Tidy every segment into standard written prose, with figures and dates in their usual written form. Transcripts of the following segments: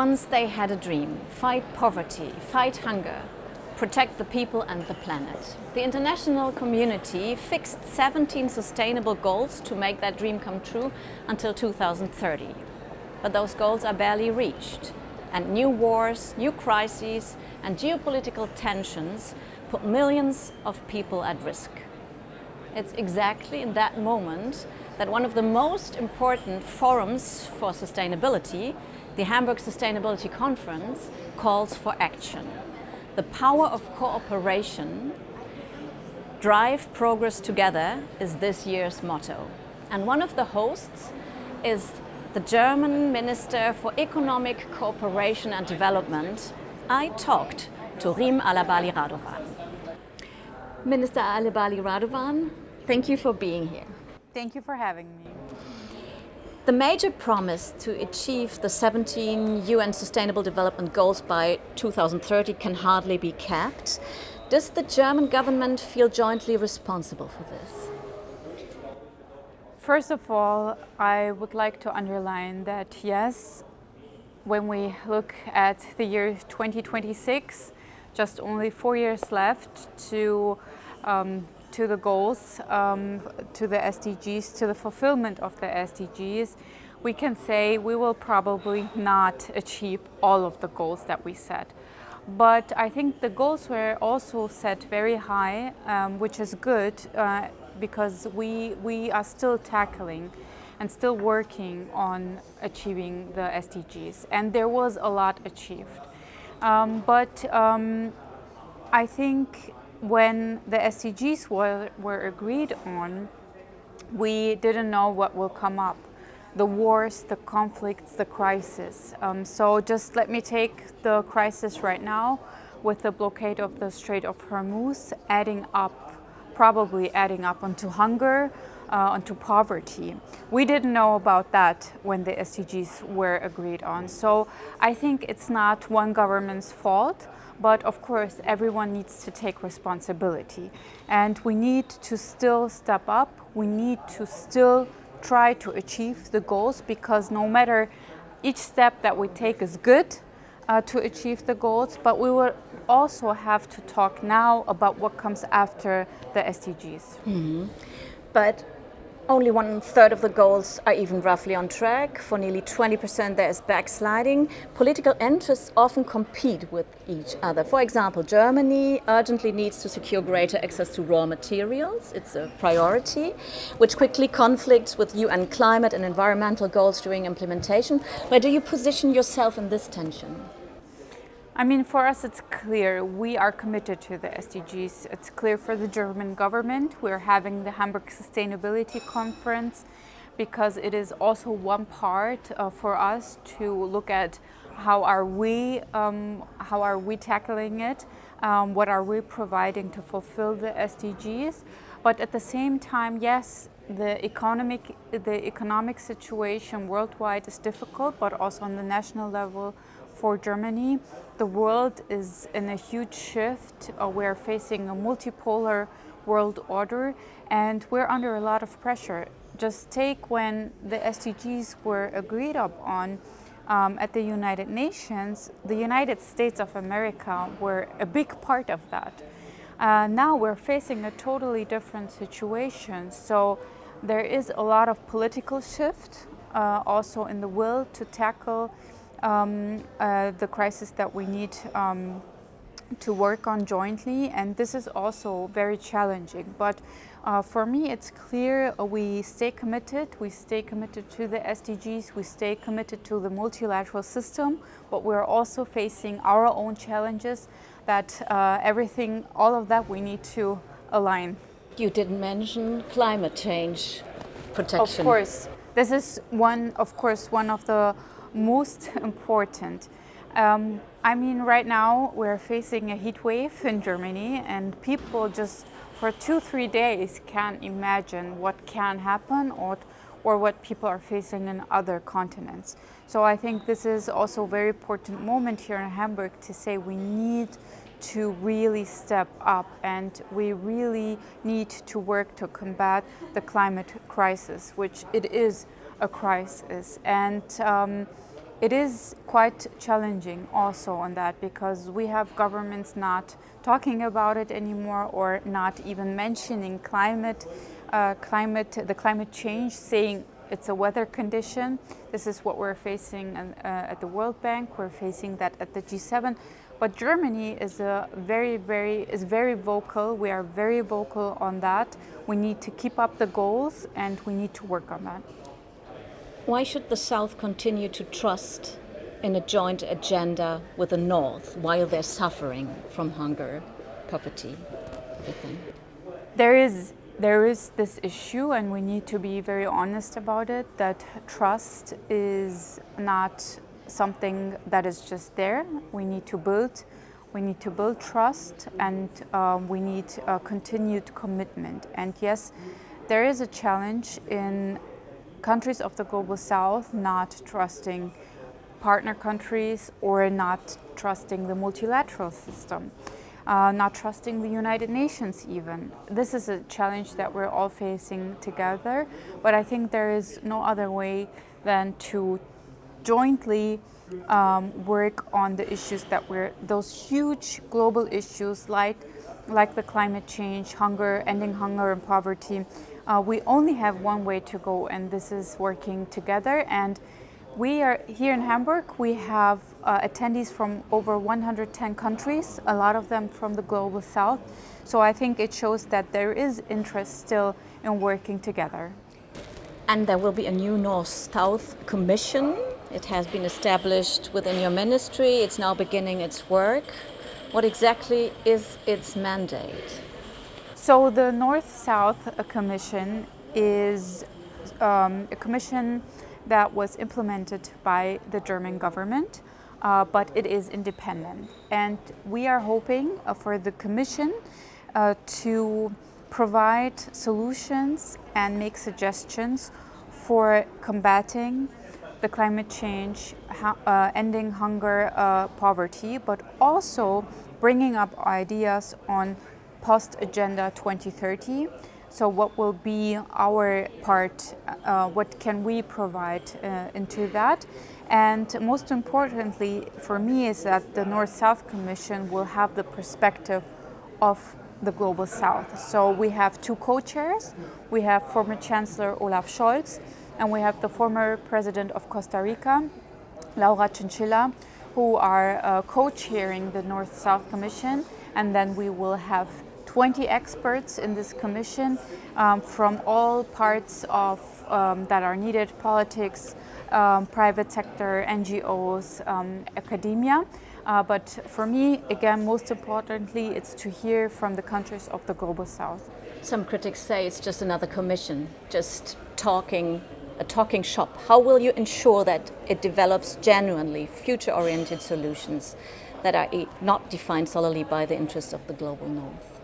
Once they had a dream: fight poverty, fight hunger, protect the people and the planet. The international community fixed 17 sustainable goals to make that dream come true until 2030. But those goals are barely reached, and new wars, new crises, and geopolitical tensions put millions of people at risk. It's exactly in that moment that one of the most important forums for sustainability, the Hamburg Sustainability Conference, calls for action. The power of cooperation, drive progress together, is this year's motto. And one of the hosts is the German Minister for Economic Cooperation and Development. I talked to Reem Alabali Radovan. Minister Alabali Radovan, thank you for being here. Thank you for having me. The major promise to achieve the 17 UN Sustainable Development Goals by 2030 can hardly be kept. Does the German government feel jointly responsible for this? First of all, I would like to underline that yes, when we look at the year 2026, just only 4 years left to the goals, to the SDGs, to the fulfillment of the SDGs, we can say we will probably not achieve all of the goals that we set. But I think the goals were also set very high, which is good because we are still tackling and still working on achieving the SDGs. And there was a lot achieved. But I think when the SDGs were agreed on, we didn't know what will come up. The wars, the conflicts, the crisis. So just let me take the crisis right now with the blockade of the Strait of Hormuz probably adding up onto hunger, onto poverty. We didn't know about that when the SDGs were agreed on. So I think it's not one government's fault. But of course, everyone needs to take responsibility. And we need to still step up. We need to still try to achieve the goals, because no matter each step that we take is good to achieve the goals, but we will also have to talk now about what comes after the SDGs. Mm-hmm. But only 1/3 of the goals are even roughly on track. For nearly 20% there is backsliding. Political interests often compete with each other. For example, Germany urgently needs to secure greater access to raw materials. It's a priority, which quickly conflicts with UN climate and environmental goals during implementation. Where do you position yourself in this tension? I mean, for us, it's clear we are committed to the SDGs. It's clear for the German government. We're having the Hamburg Sustainability Conference because it is also one part for us to look at how are we tackling it, what are we providing to fulfill the SDGs. But at the same time, yes, the economic situation worldwide is difficult, but also on the national level. For Germany, the world is in a huge shift. We're facing a multipolar world order, and we're under a lot of pressure. Just take when the SDGs were agreed upon at the United Nations, the United States of America were a big part of that. Now we're facing a totally different situation. So there is a lot of political shift also in the will to tackle the crisis that we need to work on jointly, and this is also very challenging. But for me, it's clear we stay committed. We stay committed to the SDGs. We stay committed to the multilateral system, but we're also facing our own challenges that all of that we need to align. You didn't mention climate change protection. Of course, this is one of the most important. I mean, right now we're facing a heat wave in Germany, and people just for 2-3 days can't imagine what can happen or what people are facing in other continents. So I think this is also a very important moment here in Hamburg to say we need to really step up, and we really need to work to combat the climate crisis, which it is a crisis. And it is quite challenging also on that, because we have governments not talking about it anymore, or not even mentioning the climate change, saying it's a weather condition. This is what we're facing at the World Bank. We're facing that at the G7. But Germany is very vocal. We are very vocal on that. We need to keep up the goals, and we need to work on that. Why should the South continue to trust in a joint agenda with the North while they're suffering from hunger, poverty, everything? There is this issue, and we need to be very honest about it, that trust is not something that is just there. We need to build trust, and we need continued commitment. And yes, there is a challenge in countries of the Global South not trusting partner countries, or not trusting the multilateral system, not trusting the United Nations even. This is a challenge that we're all facing together, but I think there is no other way than to jointly work on the issues those huge global issues like the climate change, hunger, ending hunger and poverty. We only have one way to go, and this is working together. And we are here in Hamburg. We have attendees from over 110 countries, a lot of them from the Global South. So I think it shows that there is interest still in working together. And there will be a new North-South Commission. It has been established within your ministry. It's now beginning its work. What exactly is its mandate? So the North-South Commission is a commission that was implemented by the German government, but it is independent. And we are hoping for the Commission to provide solutions and make suggestions for combating the climate change, ending hunger, poverty, but also bringing up ideas on post-Agenda 2030. So what will be our part, what can we provide into that? And most importantly for me is that the North-South Commission will have the perspective of the Global South. So we have two co-chairs. We have former Chancellor Olaf Scholz, and we have the former President of Costa Rica, Laura Chinchilla, who are co-chairing the North-South Commission. And then we will have 20 experts in this commission from all parts of that are needed: politics, private sector, NGOs, academia. But for me, again, most importantly, it's to hear from the countries of the Global South. Some critics say it's just another commission, just a talking shop. How will you ensure that it develops genuinely future-oriented solutions that are not defined solely by the interests of the Global North?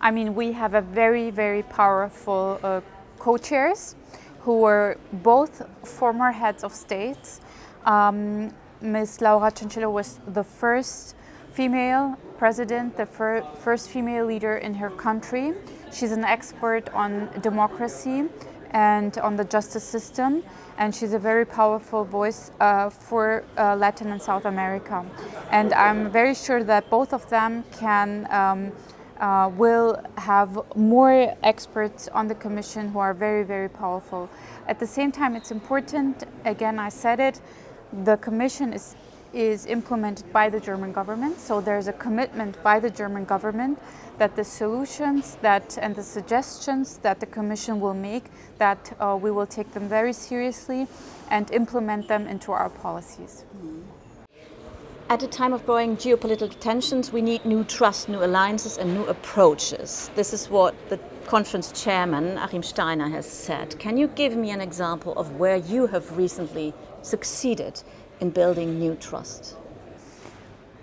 I mean, we have a very powerful co-chairs who are both former heads of states. Ms. Laura Chinchilla was the first female president, the first female leader in her country. She's an expert on democracy and on the justice system, and she's a very powerful voice for Latin and South America. And I'm very sure that both of them will have more experts on the Commission who are very powerful. At the same time, it's important, again, I said it, the Commission is implemented by the German government, so there's a commitment by the German government that the solutions and the suggestions that the Commission will make, that we will take them very seriously and implement them into our policies. At a time of growing geopolitical tensions, we need new trust, new alliances and new approaches. This is what the conference chairman, Achim Steiner, has said. Can you give me an example of where you have recently succeeded in building new trust?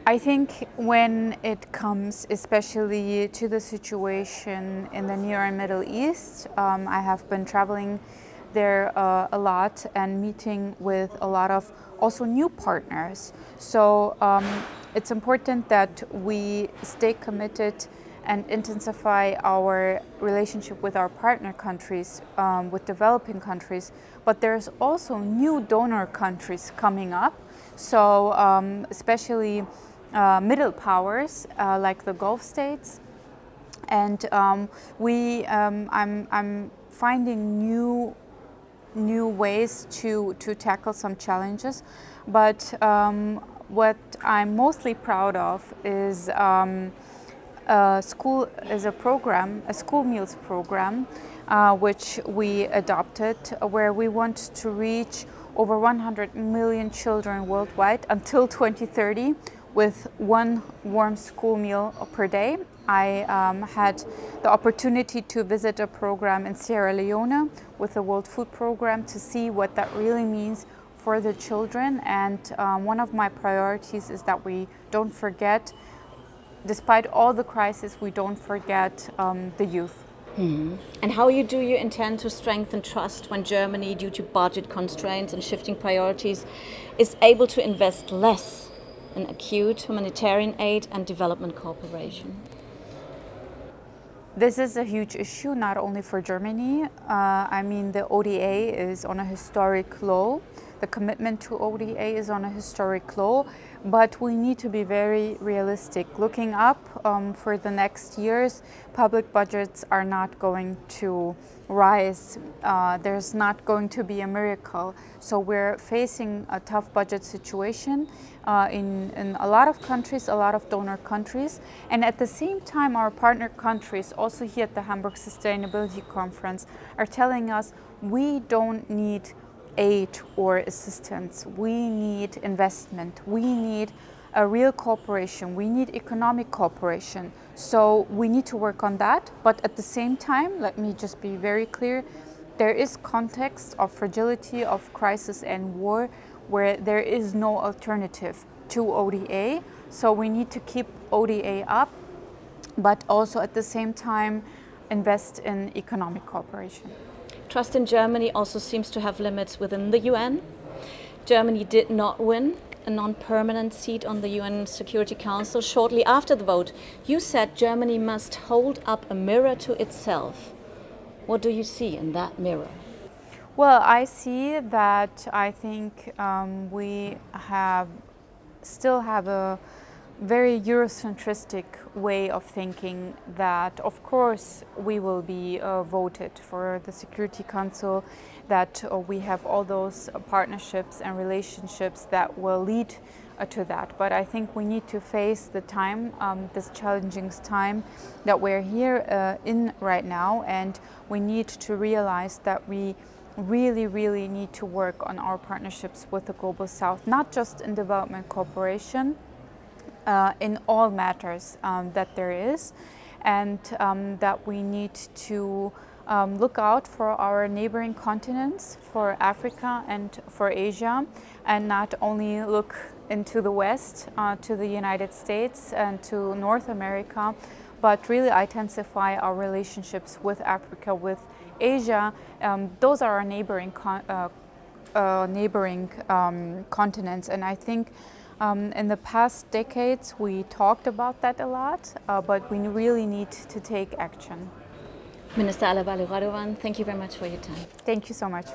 I think when it comes especially to the situation in the Near and Middle East, I have been traveling there a lot and meeting with a lot of also new partners. So it's important that we stay committed and intensify our relationship with our partner countries, with developing countries. But there's also new donor countries coming up. So especially middle powers like the Gulf states. And I'm finding new ways to tackle some challenges. But what I'm mostly proud of is a school meals program, which we adopted, where we want to reach over 100 million children worldwide until 2030 with one warm school meal per day. I had the opportunity to visit a program in Sierra Leone with the World Food Program to see what that really means for the children. And one of my priorities is that we don't forget, despite all the crises, we don't forget the youth. Mm-hmm. And how do you intend to strengthen trust when Germany, due to budget constraints and shifting priorities, is able to invest less in acute humanitarian aid and development cooperation? This is a huge issue, not only for Germany. The ODA is on a historic low. The commitment to ODA is on a historic low, but we need to be very realistic. Looking up for the next years, public budgets are not going to rise. There's not going to be a miracle. So we're facing a tough budget situation in a lot of countries, a lot of donor countries. And at the same time, our partner countries, also here at the Hamburg Sustainability Conference, are telling us we don't need aid or assistance. We need investment. We need a real cooperation. We need economic cooperation. So we need to work on that. But at the same time, let me just be very clear, there is context of fragility, of crisis and war, where there is no alternative to ODA. So we need to keep ODA up, but also at the same time invest in economic cooperation. Trust in Germany also seems to have limits within the UN. Germany did not win a non-permanent seat on the UN Security Council. Shortly after the vote, you said Germany must hold up a mirror to itself. What do you see in that mirror? Well, I see that I think we still have a very Eurocentristic way of thinking, that of course we will be voted for the Security Council, that we have all those partnerships and relationships that will lead to that. But I think we need to face the time, this challenging time that we're here in right now, and we need to realize that we really need to work on our partnerships with the Global South, not just in development cooperation, in all matters that there is, and that we need to look out for our neighboring continents, for Africa and for Asia, and not only look into the West, to the United States and to North America, but really intensify our relationships with Africa, with Asia. Those are our neighboring continents, and I think in the past decades, we talked about that a lot, but we really need to take action. Minister Alabali, Radovan, thank you very much for your time. Thank you so much.